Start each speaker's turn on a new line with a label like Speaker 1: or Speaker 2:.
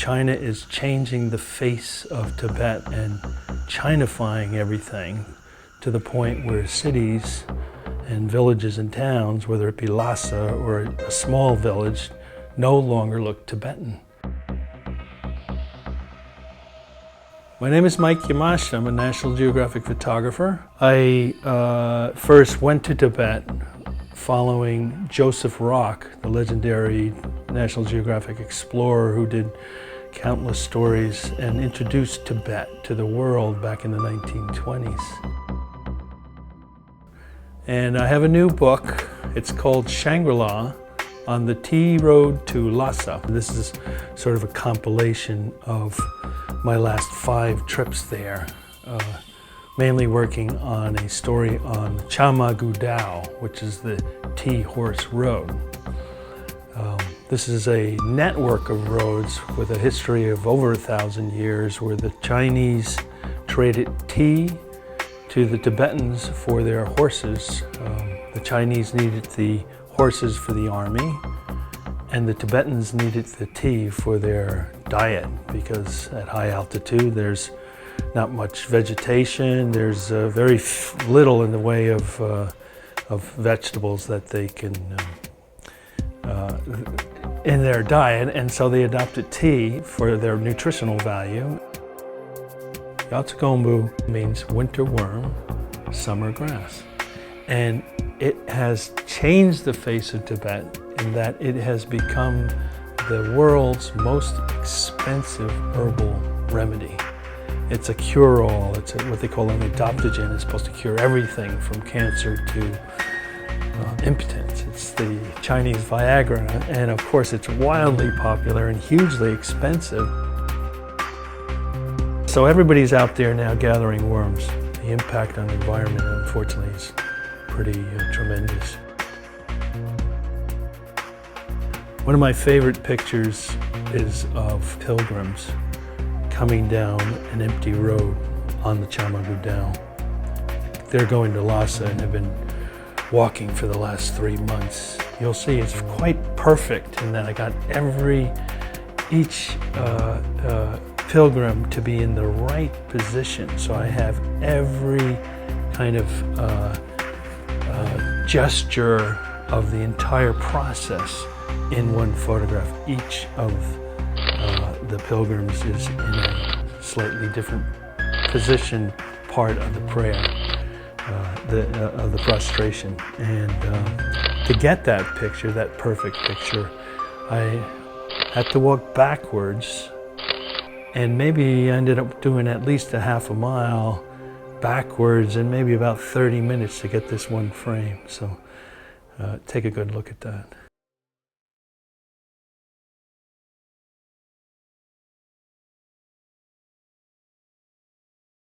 Speaker 1: China is changing the face of Tibet and Chinifying everything to the point where cities and villages and towns, whether it be Lhasa or a small village, no longer look Tibetan. My name is Mike Yamashita. I'm a National Geographic photographer. I first went to Tibet following Joseph Rock, the legendary National Geographic explorer who did countless stories and introduced Tibet to the world back in the 1920s. And I have a new book. It's called Shangri-La on the Tea Road to Lhasa. This is sort of a compilation of my last 5 trips there, mainly working on a story on Chama Gudao, which is the Tea Horse Road. This is a network of roads with a history of over 1,000 years where the Chinese traded tea to the Tibetans for their horses. The Chinese needed the horses for the army, and the Tibetans needed the tea for their diet, because at high altitude there's not much vegetation, there's very little in the way of vegetables that they can in their diet, and so they adopted tea for their nutritional value. Yatsukombu means winter worm, summer grass. And it has changed the face of Tibet in that it has become the world's most expensive herbal remedy. It's a cure-all. It's what they call an adaptogen. It's supposed to cure everything from cancer to impotence. It's the Chinese Viagra, and of course it's wildly popular and hugely expensive. So everybody's out there now gathering worms. The impact on the environment, unfortunately, is pretty tremendous. One of my favorite pictures is of pilgrims coming down an empty road on the Chama Gudao. They're going to Lhasa and have been walking for the last 3 months. You'll see it's quite perfect in that I got each pilgrim to be in the right position. So I have every kind of gesture of the entire process in one photograph. Each of the pilgrims is in a slightly different position, part of the prayer, of the prostration. And to get that picture, that perfect picture, I had to walk backwards, and maybe I ended up doing at least a half a mile backwards and maybe about 30 minutes to get this one frame. So take a good look at that.